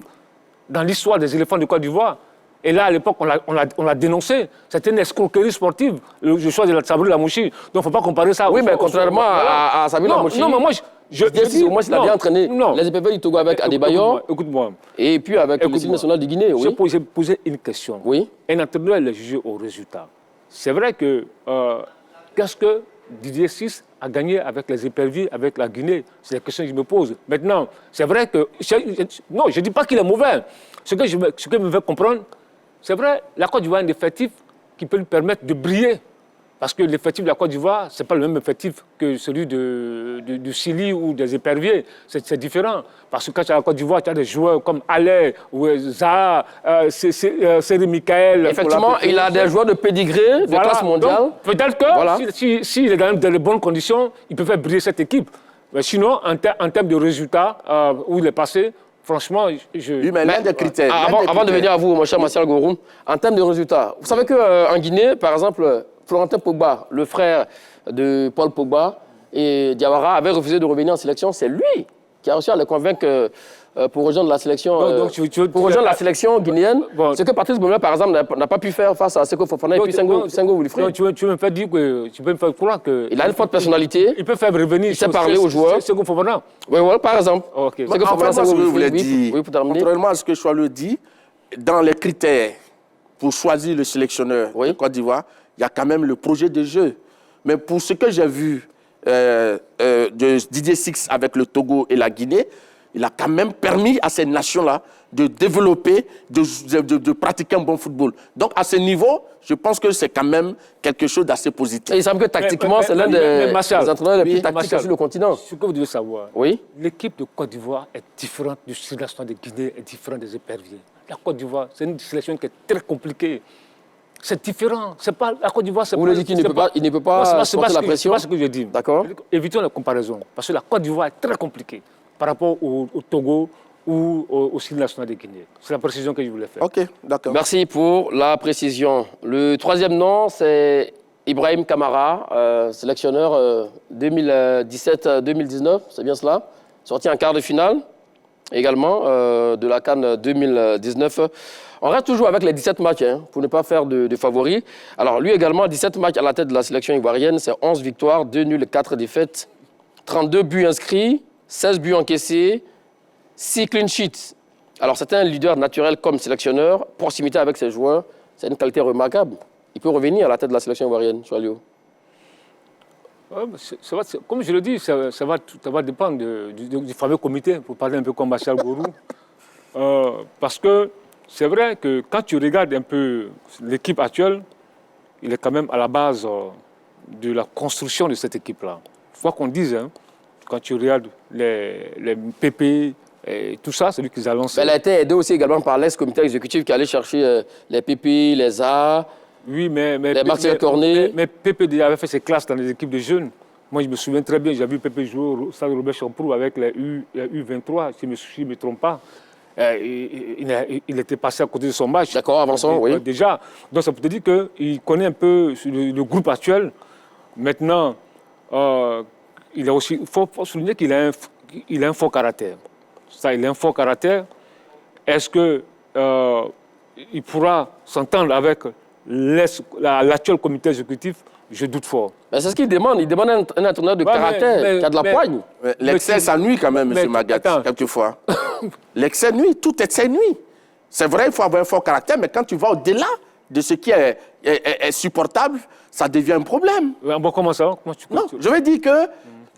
dans l'histoire des éléphants de Côte d'Ivoire. Et là, à l'époque, on l'a dénoncé. C'était une escroquerie sportive, le choix de Sabine Lamouchi. Donc, il ne faut pas comparer ça. Oui, mais contrairement à Sabine Lamouchi. Non, mais moi, je dis... Au moins, il a bien entraîné les EPV du Togo avec Adebayor. Écoute-moi. Et puis avec l'équipe nationale de Guinée, oui. J'ai posé une question. Oui. Un entraîneur est jugé au résultat. C'est vrai que... qu'est-ce que Didier Six a gagné avec les éperviers, avec la Guinée? C'est la question que je me pose. Maintenant, c'est vrai que... Non, je ne dis pas qu'il est mauvais. Ce que je me fais comprendre, c'est vrai, la Côte d'Ivoire a un effectif qui peut lui permettre de briller. Parce que l'effectif de la Côte d'Ivoire, ce n'est pas le même effectif que celui du Chili ou des éperviers. C'est différent. Parce que quand tu as la Côte d'Ivoire, tu as des joueurs comme Allais, ou Zaha, Seri Michael. Effectivement, il a des joueurs de pédigré, de classe mondiale. Peut-être que s'il est dans de bonnes conditions, il peut faire briller cette équipe. Mais sinon, en termes de résultats, où il est passé, franchement, Oui, mais l'un des critères. Avant de venir à vous, mon cher Martial Gourou, en termes de résultats, vous savez qu'en Guinée, par exemple, Florentin Pogba, le frère de Paul Pogba et Diawara, avait refusé de revenir en sélection. C'est lui qui a réussi à le convaincre pour rejoindre la sélection, la sélection guinéenne. Bon. Ce que Patrice Baumel, par exemple, n'a pas pu faire face à Seko Fofana et puis Senghor Wilfried. Tu peux me faire dire que tu peux me faire croire que il a une forte personnalité. Il peut faire revenir. Il sait parler aux joueurs. Seko Fofana. Oui, par exemple. Okay. Seko Fofana, ce que je voulais dire, contrairement à ce que Choix le dit, dans les critères pour choisir le sélectionneur de Côte d'Ivoire, il y a quand même le projet de jeu. Mais pour ce que j'ai vu de Didier Six avec le Togo et la Guinée, il a quand même permis à ces nations-là de développer, de pratiquer un bon football. Donc, à ce niveau, je pense que c'est quand même quelque chose d'assez positif. Et il semble que tactiquement, c'est l'un des entraîneurs les plus tactiques sur le continent. Ce que vous devez savoir, l'équipe de Côte d'Ivoire est différente du sélection de Guinée, est différente des éperviers. La Côte d'Ivoire, c'est une sélection qui est très compliquée. C'est différent. C'est pas la Côte d'Ivoire. Vous voulez dire qu'il ne peut pas porter la pression? C'est pas ce que je dis. D'accord. Évitons la comparaison. Parce que la Côte d'Ivoire est très compliquée par rapport au Togo ou au Style national de Guinée. C'est la précision que je voulais faire. OK, d'accord. Merci pour la précision. Le troisième nom, c'est Ibrahim Kamara, sélectionneur 2017-2019. C'est bien cela. Sorti en quart de finale également de la CAN 2019. On reste toujours avec les 17 matchs, pour ne pas faire de favoris. Alors, lui également, 17 matchs à la tête de la sélection ivoirienne, c'est 11 victoires, 2 nuls, 4 défaites, 32 buts inscrits, 16 buts encaissés, 6 clean sheets. Alors, c'est un leader naturel comme sélectionneur, proximité avec ses joueurs, c'est une qualité remarquable. Il peut revenir à la tête de la sélection ivoirienne, Choualio. Comme je le dis, ça va dépendre du fameux comité, pour parler un peu comme Martial Gourou. Parce que c'est vrai que quand tu regardes un peu l'équipe actuelle, il est quand même à la base de la construction de cette équipe-là. Il faut qu'on dise, quand tu regardes les PP et tout ça, c'est lui qui les a lancés. Elle a été aidée aussi également par l'ex-comité exécutif qui allait chercher les PP, les Zaha, oui, mais Martial Cornet. Mais PP avait fait ses classes dans les équipes de jeunes. Moi, je me souviens très bien, j'ai vu PP jouer au stade Robert Champrou avec les U23, si je ne me trompe pas. Il était passé à côté de son match. D'accord, avançons, oui. Déjà, donc ça peut te dire qu'il connaît un peu le groupe actuel. Maintenant, il faut souligner qu'il a un fort caractère. Ça, il a un fort caractère. Est-ce que il pourra s'entendre avec l'actuel comité exécutif? Je doute fort. C'est ce qu'il demande. Il demande un entraîneur de caractère qui a de la poigne. L'excès, ça nuit quand même, M. Magat, quelquefois. L'excès nuit, tout excès nuit. C'est vrai, il faut avoir un fort caractère, mais quand tu vas au-delà de ce qui est supportable, ça devient un problème. Bon, comment ça? Non, je veux dire que,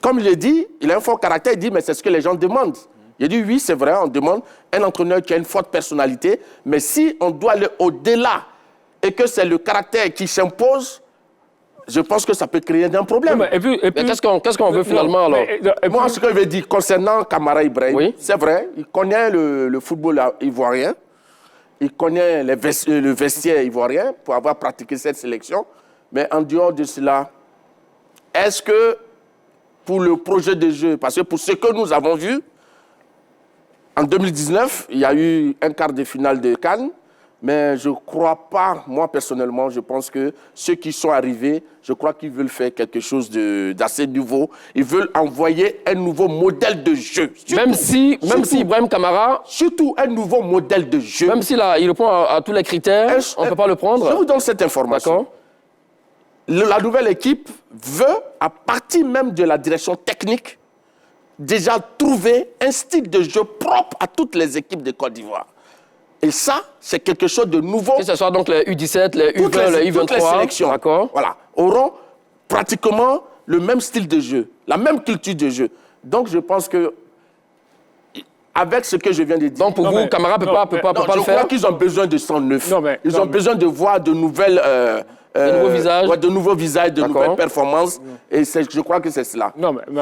comme il le dit, il a un fort caractère, il dit, mais c'est ce que les gens demandent. Il dit, oui, c'est vrai, on demande un entraîneur qui a une forte personnalité, mais si on doit aller au-delà et que c'est le caractère qui s'impose, je pense que ça peut créer un problème. Mais qu'est-ce qu'on veut finalement alors? Moi, ce que je veux dire concernant Kamara Ibrahim, oui, c'est vrai, il connaît le football ivoirien, il connaît le vestiaire ivoirien pour avoir pratiqué cette sélection, mais en dehors de cela, est-ce que pour le projet de jeu, parce que pour ce que nous avons vu, en 2019, il y a eu un quart de finale de Cannes, mais je ne crois pas, moi personnellement, je pense que ceux qui sont arrivés, je crois qu'ils veulent faire quelque chose d'assez nouveau. Ils veulent envoyer un nouveau modèle de jeu. Surtout, même si Ibrahim Kamara... Surtout un nouveau modèle de jeu. Même s'il répond à tous les critères, on ne peut pas le prendre. Je vous donne cette information. La nouvelle équipe veut, à partir même de la direction technique, déjà trouver un style de jeu propre à toutes les équipes de Côte d'Ivoire. Et ça, c'est quelque chose de nouveau. Que ce soit donc les U17, les U20, les U23. Toutes les sélections auront pratiquement le même style de jeu, la même culture de jeu. Donc, je pense que, avec ce que je viens de dire... Donc, pour vous, Kamara ne peut pas le faire? Je crois qu'ils ont besoin de 109. Ils ont besoin de voir de nouvelles... de nouveaux visages. De nouveaux visages, de nouvelles performances. Et je crois que c'est cela.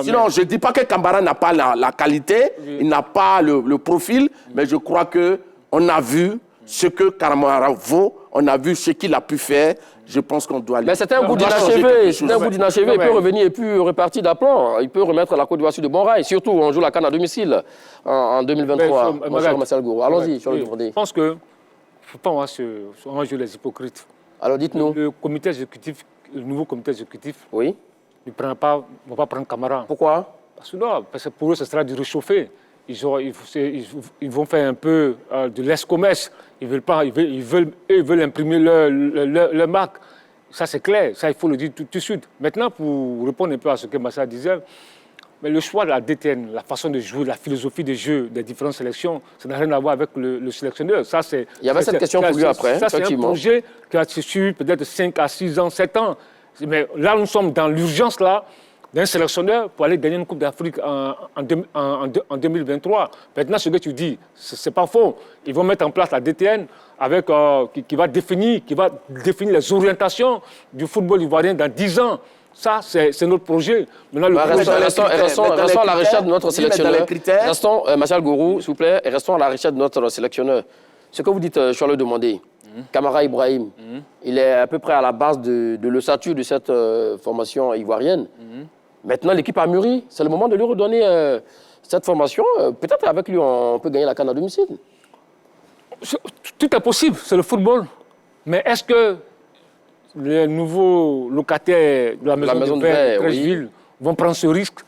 Sinon, je ne dis pas que Kamara n'a pas la qualité, il n'a pas le profil, mais je crois qu'on a vu ce que Kamara vaut, on a vu ce qu'il a pu faire. Je pense qu'on doit... Mais c'est un bout d'inachevé. C'est un bout d'inachevé. Il peut revenir et puis repartir d'aplomb. Il peut remettre la Côte d'Ivoire sur de bons rails. Surtout, on joue la CAN à domicile en 2023. Monsieur Marcel Gourou. Allons-y, sur le demander. Je pense qu'il ne faut pas jouer les hypocrites. Alors dites-nous. Le comité exécutif, le nouveau comité exécutif, oui, ne va pas prendre Kamara. Pourquoi? Parce que pour eux, ce sera du réchauffé. Ils vont faire un peu de l'escomèche. Ils veulent imprimer leur marque. Ça, c'est clair. Ça, il faut le dire tout de suite. Maintenant, pour répondre un peu à ce que Massa disait, mais le choix de la DTN, la façon de jouer, la philosophie de jeu des différentes sélections, ça n'a rien à voir avec le sélectionneur. Ça, il y avait cette question pour lui après. Ça, c'est un projet qui a su peut-être 5 à 6 ans, 7 ans. Mais là, nous sommes dans l'urgence là d'un sélectionneur pour aller gagner une Coupe d'Afrique en 2023. Maintenant, ce que tu dis, c'est pas faux. Ils vont mettre en place la DTN avec, qui va définir les orientations du football ivoirien dans 10 ans. Ça, c'est notre projet. Restons à la recherche de notre sélectionneur. Restons, Marcel Gourou, s'il vous plaît, restons à la recherche de notre sélectionneur. Ce que vous dites, je dois le demander. Kamara Ibrahim, il est à peu près à la base de l'ossature de cette formation ivoirienne. Maintenant, l'équipe a mûri. C'est le moment de lui redonner cette formation. Peut-être avec lui, on peut gagner la CAN à domicile. Tout est possible, c'est le football. Mais est-ce que les nouveaux locataires de la maison de verre, Crècheville, vont prendre ce risque?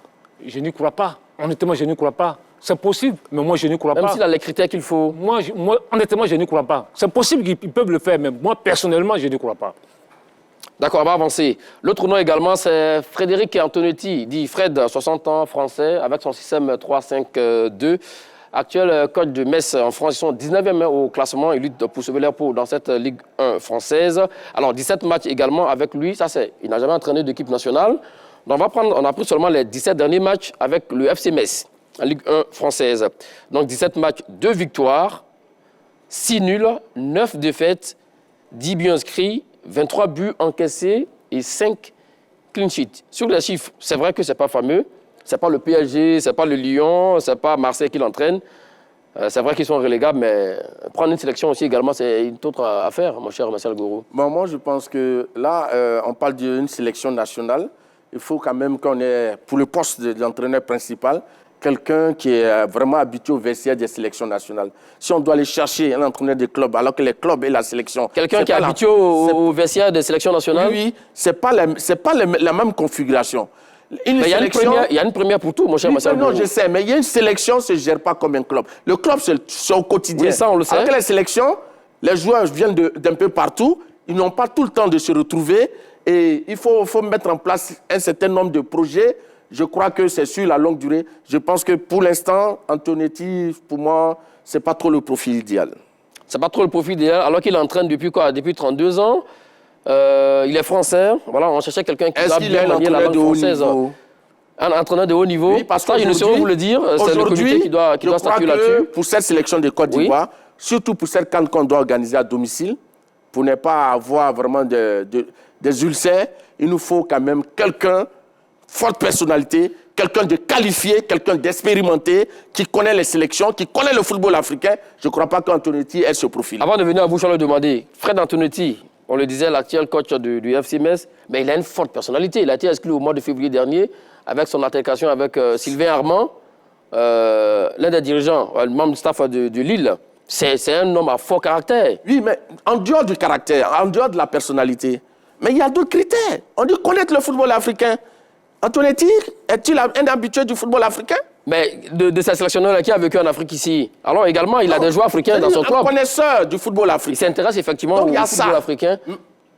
Je n'y crois pas. Honnêtement, je n'y crois pas. C'est possible, mais moi, je n'y crois pas. Même s'il a les critères qu'il faut. Moi, honnêtement, je n'y crois pas. C'est possible qu'ils peuvent le faire, mais moi, personnellement, je n'y crois pas. D'accord, on va avancer. L'autre nom également, c'est Frédéric Antonetti, dit Fred, 60 ans, français, avec son système 3-5-2. Actuel coach de Metz en France, ils sont 19e au classement. Ils luttent pour sauver leur peau dans cette Ligue 1 française. Alors, 17 matchs également avec lui. Ça, il n'a jamais entraîné d'équipe nationale. Donc, on a pris seulement les 17 derniers matchs avec le FC Metz en Ligue 1 française. Donc, 17 matchs, 2 victoires, 6 nuls, 9 défaites, 10 buts inscrits, 23 buts encaissés et 5 clean sheets. Sur les chiffres, c'est vrai que ce n'est pas fameux. Ce n'est pas le PSG, ce n'est pas le Lyon, ce n'est pas Marseille qui l'entraîne. C'est vrai qu'ils sont relégables, mais prendre une sélection aussi également, c'est une autre affaire, mon cher Marcel Gourou. Bon, moi, je pense que là, on parle d'une sélection nationale. Il faut quand même qu'on ait, pour le poste d'entraîneur principal, quelqu'un qui est vraiment habitué au vestiaire des sélections nationales. Si on doit aller chercher un entraîneur de club, alors que les clubs et la sélection... Quelqu'un qui est habitué au vestiaire des sélections nationales? Oui, ce n'est pas la même configuration. Une Mais sélection... il y a une première pour tout, mon cher Marcel. Non, je sais, mais il y a une sélection ne se gère pas comme un club. Le club, c'est au quotidien. Oui, ça, on le sait. Avec la sélection, les joueurs viennent d'un peu partout. Ils n'ont pas tout le temps de se retrouver. Et il faut mettre en place un certain nombre de projets. Je crois que c'est sur la longue durée. Je pense que pour l'instant, Antonetti, pour moi, ce n'est pas trop le profil idéal. C'est pas trop le profil idéal, alors qu'il entraîne depuis quoi? Depuis 32 ans. Il est français. Voilà, on cherchait quelqu'un qui doit bien manier la langue française. Un entraîneur de haut niveau. Oui, parce ça, je ne saurais vous le dire. C'est le comité qui doit statuer là-dessus. Pour cette sélection de Côte d'Ivoire, surtout pour cette CAN qu'on doit organiser à domicile, pour ne pas avoir vraiment des ulcères, il nous faut quand même quelqu'un, forte personnalité, quelqu'un de qualifié, quelqu'un d'expérimenté, qui connaît les sélections, qui connaît le football africain. Je ne crois pas qu'Antonetti ait ce profil. Avant de venir à vous, je vais le demander. Fred Antonetti, on le disait, l'actuel coach du FC Metz, mais il a une forte personnalité. Il a été exclu au mois de février dernier avec son altercation avec Sylvain Armand, l'un des dirigeants, le membre du staff de Lille. C'est un homme à fort caractère. Oui, mais en dehors du caractère, en dehors de la personnalité, mais il y a d'autres critères. On dit connaître le football africain. Antonetti, est-il un habitué du football africain? Mais de ces sélectionneurs qui a vécu en Afrique ici. Alors également, il a des joueurs africains dans son club. Un connaisseur du football africain. Il s'intéresse effectivement au football africain.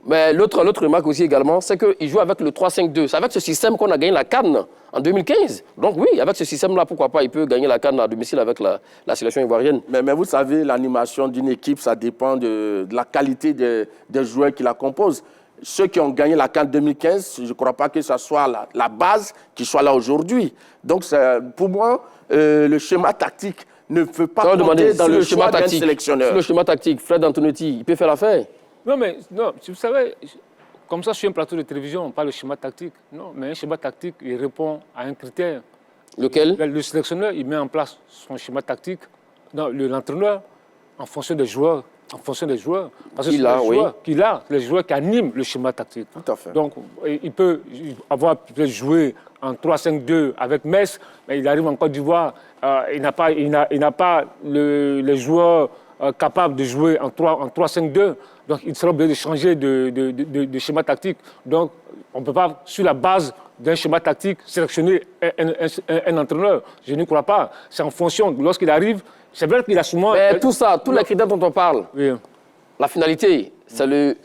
Mais l'autre remarque aussi également, c'est qu'il joue avec le 3-5-2. C'est avec ce système qu'on a gagné la CAN en 2015. Donc oui, avec ce système-là, pourquoi pas, il peut gagner la CAN à domicile avec la sélection ivoirienne. Mais vous savez, l'animation d'une équipe, ça dépend de la qualité des joueurs qui la composent. Ceux qui ont gagné la CAN 2015, je ne crois pas que ce soit la base qui soit là aujourd'hui. Donc pour moi, le schéma tactique ne peut pas compter dans le schéma d'un sélectionneur. Sur le schéma tactique, Fred Antonetti, il peut faire l'affaire. Non, mais non, vous savez, comme ça, sur un plateau de télévision, on parle de schéma tactique. Non, mais un schéma tactique, il répond à un critère. Lequel? Le sélectionneur, il met en place son schéma tactique. Non, l'entraîneur, en fonction des joueurs. En fonction des joueurs. Parce que c'est les joueurs qui animent le schéma tactique. Tout à fait. Donc, il peut peut-être jouer en 3-5-2 avec Metz, mais il arrive en Côte d'Ivoire, il n'a pas les joueurs capables de jouer en 3-5-2. Donc, il sera obligé de changer de schéma tactique. Donc, on ne peut pas, sur la base d'un schéma tactique, sélectionner un entraîneur. Je n'y crois pas. C'est en fonction, lorsqu'il arrive, c'est vrai qu'il a souvent... Mais tout ça, tous les critères dont on parle, oui. La finalité, c'est le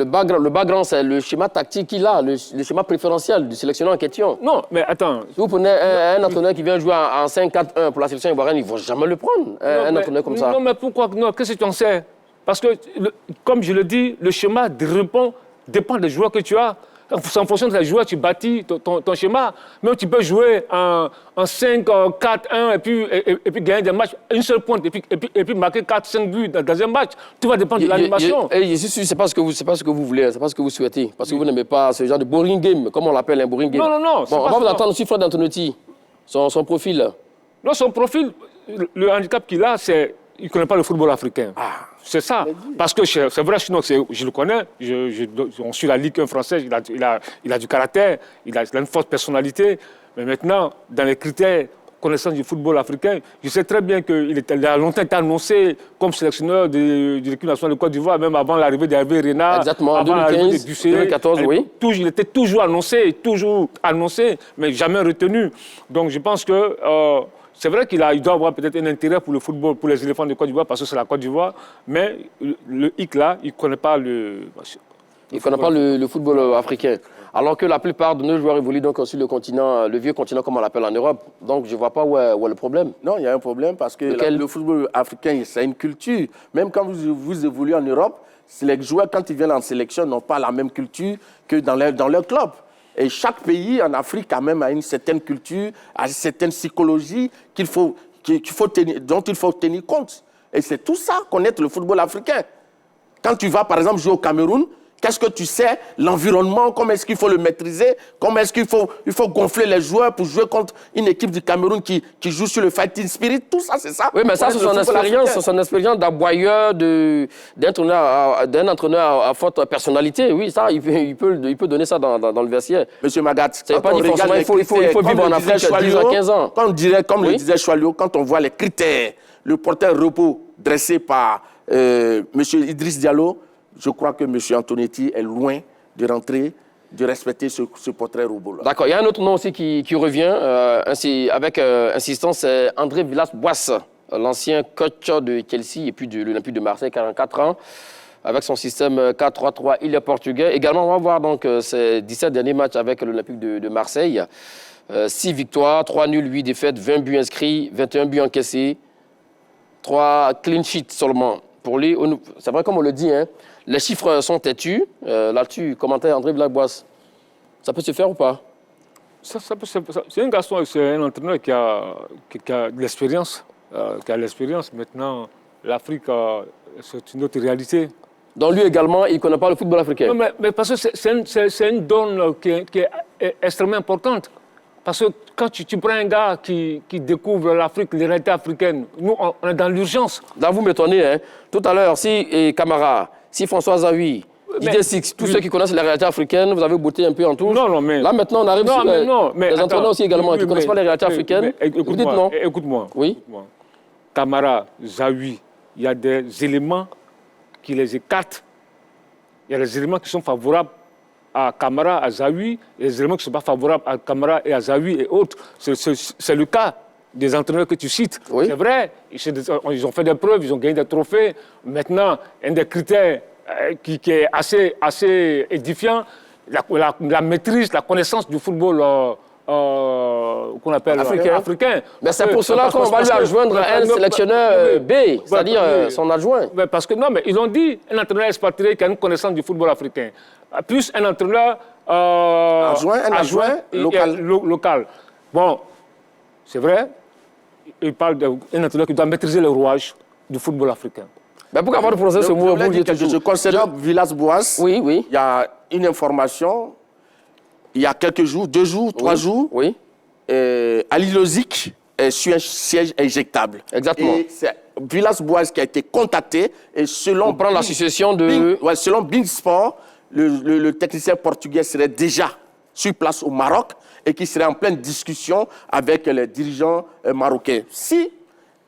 background, c'est le schéma tactique qu'il a, le schéma préférentiel du sélectionneur en question. Non, mais attends. Si vous prenez un entraîneur qui vient jouer en 5-4-1 pour la sélection ivoirienne, ils ne vont jamais le prendre, un entraîneur comme ça. Non, mais pourquoi? Non, qu'est-ce que tu en sais? Parce que, comme je le dis, le schéma dépend des joueurs que tu as. C'est en fonction de tes joueurs, tu bâtis ton schéma. Même tu peux jouer en 5-4-1 et puis gagner des matchs, une seule pointe, et puis marquer 4-5 buts dans un match. Tout va dépendre de l'animation. Je suis sûr, ce n'est pas ce que vous voulez, ce n'est pas ce que vous souhaitez. Parce que vous n'aimez pas ce genre de boring game, comme on l'appelle, un boring game. Non. Bon, on va vous entendre aussi Fred Antonetti, son profil. Non, son profil, le handicap qu'il a, c'est qu'il ne connaît pas le football africain. C'est ça. Parce que c'est vrai, sinon, je le connais. On suit la Ligue 1 française. Il a du caractère, il a une forte personnalité. Mais maintenant, dans les critères connaissance du football africain, je sais très bien qu'il a longtemps été annoncé comme sélectionneur de l'équipe nationale de Côte d'Ivoire, même avant l'arrivée d'Hervé Renard. Exactement, en 2015, 2014, oui. Il était toujours annoncé, mais jamais retenu. Donc je pense que... c'est vrai qu'il doit avoir peut-être un intérêt pour le football, pour les éléphants de Côte d'Ivoire, parce que c'est la Côte d'Ivoire, mais le hic là, il ne connaît pas le football africain. Alors que la plupart de nos joueurs évoluent donc sur le continent, le vieux continent comme on l'appelle en Europe. Donc je ne vois pas où est le problème. Non, il y a un problème parce que le football africain, c'est une culture. Même quand vous évoluez en Europe, les joueurs, quand ils viennent en sélection, n'ont pas la même culture que dans leur club. Et chaque pays en Afrique, quand même, a une certaine culture, a une certaine psychologie dont il faut tenir compte. Et c'est tout ça, connaître le football africain. Quand tu vas, par exemple, jouer au Cameroun, qu'est-ce que tu sais? L'environnement, comment est-ce qu'il faut le maîtriser? Comment est-ce qu'il faut gonfler les joueurs pour jouer contre une équipe du Cameroun qui joue sur le fighting spirit? Tout ça, c'est ça. Oui, mais ça, c'est son expérience d'aboyeur, d'un entraîneur à forte personnalité. Oui, ça, il peut donner ça dans le vestiaire. Monsieur Magat, il faut vivre en Afrique 10 à 15 ans. Comme le disait Choualio, quand on voit les critères, le porteur repos dressé par Monsieur Idriss Diallo, je crois que M. Antonetti est loin de rentrer de respecter ce portrait robot-là. D'accord. Il y a un autre nom aussi qui revient avec insistance, c'est André Villas-Boas, l'ancien coach de Chelsea et puis de l'Olympique de Marseille, 44 ans. Avec son système 4-3-3, il est portugais. Également, on va voir donc ses 17 derniers matchs avec l'Olympique de Marseille. 6 victoires, 3 nuls, 8 défaites, 20 buts inscrits, 21 buts encaissés, 3 clean sheets seulement. Pour lui, c'est vrai comme on le dit, hein, les chiffres sont têtus. Là-dessus, commentaire André Villas-Boas. Ça peut se faire ou pas? C'est un garçon, c'est un entraîneur qui a de l'expérience. Maintenant, l'Afrique, c'est une autre réalité. Donc lui également, il ne connaît pas le football africain. Non, mais parce que c'est une donne qui est extrêmement importante. Parce que quand tu prends un gars qui découvre l'Afrique, les réalités africaines, nous, on est dans l'urgence. Là, vous m'étonnez. Hein. Tout à l'heure, si Camara, si François Zawi, Didier Six, tous ceux qui connaissent les réalités africaines, vous avez botté un peu en tout. Non, mais... Là, maintenant, on arrive sur les entraîneurs aussi également qui ne connaissent pas les réalités africaines. Vous dites non. Écoute-moi. Oui. Camara, Zawi, il y a des éléments qui les écartent. Il y a des éléments qui sont favorables à Camara, à Zawi, et des éléments qui ne sont pas favorables à Camara et à Zawi et autres. C'est le cas des entraîneurs que tu cites. Oui. C'est vrai, ils ont fait des preuves, ils ont gagné des trophées. Maintenant, un des critères qui est assez édifiant, la maîtrise, la connaissance du football qu'on appelle africain. Mais c'est pour cela qu'on va lui adjoindre un sélectionneur B, c'est-à-dire son adjoint. Parce que non, mais ils ont dit un entraîneur expatrié qui a une connaissance du football africain, plus un entraîneur adjoint local. Bon, c'est vrai, il parle d'un entraîneur qui doit maîtriser les rouages du football africain. Mais pourquoi avoir prononcé ce mot? Je concernant Villas-Boas, il y a une information. Il y a quelques jours, 2 jours, 3 jours, Ali Lozic est sur un siège éjectable. Exactement. Et c'est Villas-Boas qui a été contacté. Et selon on prend l'association de... selon Beansport, le technicien portugais serait déjà sur place au Maroc et qui serait en pleine discussion avec les dirigeants marocains. Si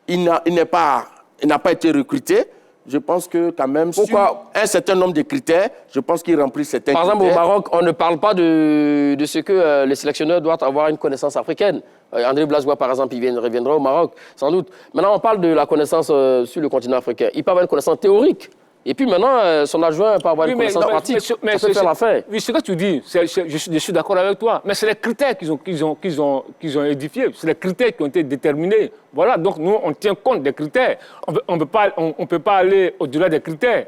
il n'a pas été recruté, je pense que quand même, sur un certain nombre de critères, je pense qu'il remplit certains critères. Par exemple, au Maroc, on ne parle pas de ce que les sélectionneurs doivent avoir une connaissance africaine. André Villas-Boas, par exemple, il reviendra au Maroc, sans doute. Maintenant, on parle de la connaissance sur le continent africain. Il peut avoir une connaissance théorique. Et puis maintenant, son adjoint peut avoir une connaissance pratique. Ça peut faire l'affaire. Oui, ce que tu dis, je suis d'accord avec toi. Mais c'est les critères qu'ils ont édifiés. C'est les critères qui ont été déterminés. Voilà, donc nous, on tient compte des critères. On ne peut pas aller au-delà des critères.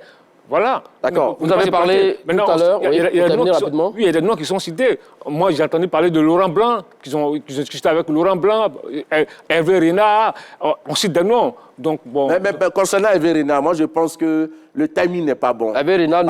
Voilà. D'accord. Vous avez parlé tout à l'heure. Oui, il y a des noms qui sont cités. Moi, j'ai entendu parler de Laurent Blanc, qu'ils ont discuté avec Laurent Blanc, Hervé Renard. On cite des noms. Donc, bon. Mais concernant Hervé Renard, moi, je pense que le timing n'est pas bon. Hervé Renard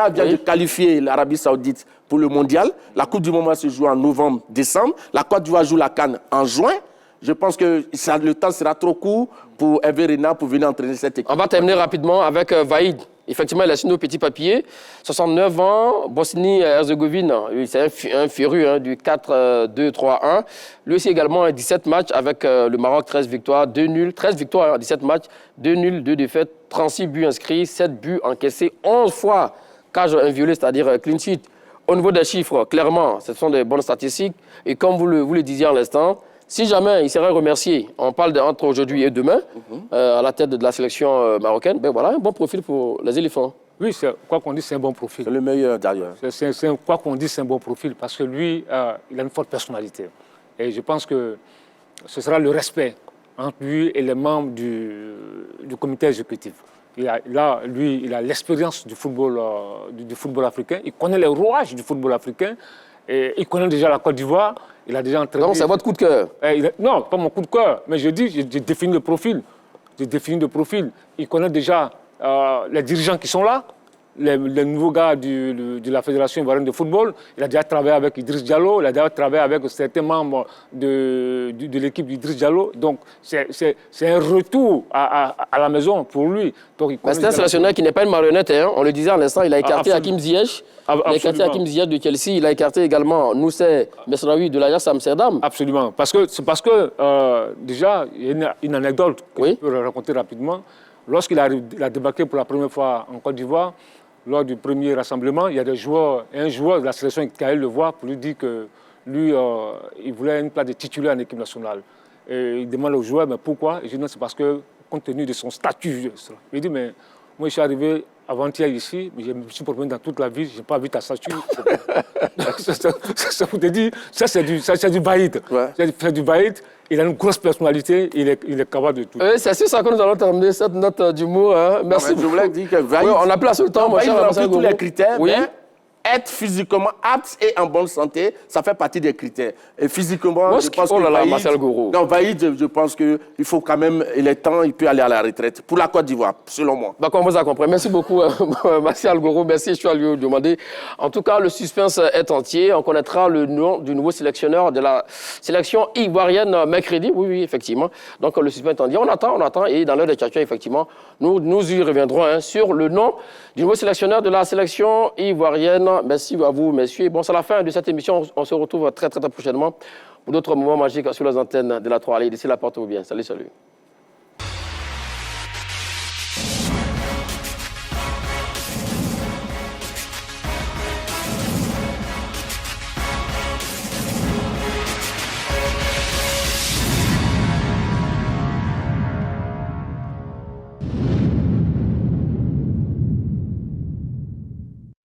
vient de qualifier l'Arabie Saoudite pour le mondial. La Coupe du Monde se joue en novembre, décembre. La Côte d'Ivoire joue la CAN en juin. Je pense que le temps sera trop court pour Hervé Renard pour venir entraîner cette équipe. On va terminer rapidement avec Vaïd. Effectivement, il a signé au petit papier. 69 ans, Bosnie-Herzégovine. C'est un féru du 4-2-3-1. Lui aussi également 17 matchs avec le Maroc, 13 victoires, 2 nuls. 13 victoires, 17 matchs, 2 nuls, 2 défaites, 36 buts inscrits, 7 buts encaissés, 11 fois cage inviolée, c'est-à-dire clean sheet. Au niveau des chiffres, clairement, ce sont des bonnes statistiques. Et comme vous le disiez à l'instant, si jamais il serait remercié, on parle entre aujourd'hui et demain, à la tête de la sélection marocaine, ben voilà, un bon profil pour les éléphants. Oui, quoi qu'on dise, c'est un bon profil. C'est le meilleur d'ailleurs. Quoi qu'on dise, c'est un bon profil parce que lui, il a une forte personnalité. Et je pense que ce sera le respect entre lui et les membres du comité exécutif. Là, lui, il a l'expérience du football africain. Il connaît les rouages du football africain. Et il connaît déjà la Côte d'Ivoire. Il a déjà entraîné. Donc c'est votre coup de cœur? Non, pas mon coup de cœur. Mais je dis, j'ai défini le profil. Il connaît déjà les dirigeants qui sont là. Les nouveaux gars de la Fédération ivoirienne de football. Il a déjà travaillé avec Idriss Diallo. Il a déjà travaillé avec certains membres de l'équipe d'Idriss Diallo. Donc, c'est un retour à la maison pour lui. C'est un sélectionneur qui n'est pas une marionnette. Hein. On le disait à l'instant, il a écarté Hakim Ziyech. Il a écarté Hakim Ziyech de Chelsea. Il a écarté également Noussé Mesraoui de l'Ajax Amsterdam. Absolument. Parce que déjà, il y a une anecdote que je peux raconter rapidement. Lorsqu'il a débarqué pour la première fois en Côte d'Ivoire, lors du premier rassemblement, il y a un joueur de la sélection qui allait le voir pour lui dire que lui, il voulait une place de titulaire en équipe nationale. Et il demande au joueur, mais pourquoi? Et je dis non, c'est parce que, compte tenu de son statut, il dit, mais moi, je suis arrivé avant-hier ici, mais je me suis promené dans toute la ville, je n'ai pas vu ta statue. Ça vous dit, ça c'est du baïd. Ouais. C'est du baïd. Il a une grosse personnalité, il est capable de tout. C'est sur ça que nous allons terminer cette note d'humour. Hein. Merci. Je voulais dire que Vaïd, Oui, on a place le temps, mon cher Vaïd Marcel remplit tous Gourou. les critères, Oui. mais être physiquement apte et en bonne santé, ça fait partie des critères. Et physiquement, Moi, je pense oh que là là, Vaïd, Marcel Gourou. non, Vaïd, je pense qu'il faut quand même, il est temps, il peut aller à la retraite. Pour la Côte d'Ivoire, selon moi. D'accord, on vous a compris. Merci beaucoup, Martial Gourou. Merci, je suis allé demander. En tout cas, le suspense est entier. On connaîtra le nom du nouveau sélectionneur de la sélection ivoirienne mercredi. Oui, effectivement. Donc, le suspense est entier. On attend. Et dans l'heure des tchatchas, effectivement, nous y reviendrons hein, sur le nom du nouveau sélectionneur de la sélection ivoirienne. Merci à vous, messieurs. Bon, c'est la fin de cette émission. On se retrouve très prochainement pour d'autres moments magiques sur les antennes de la 3 Allez, d'ici là, portez-vous bien. Salut.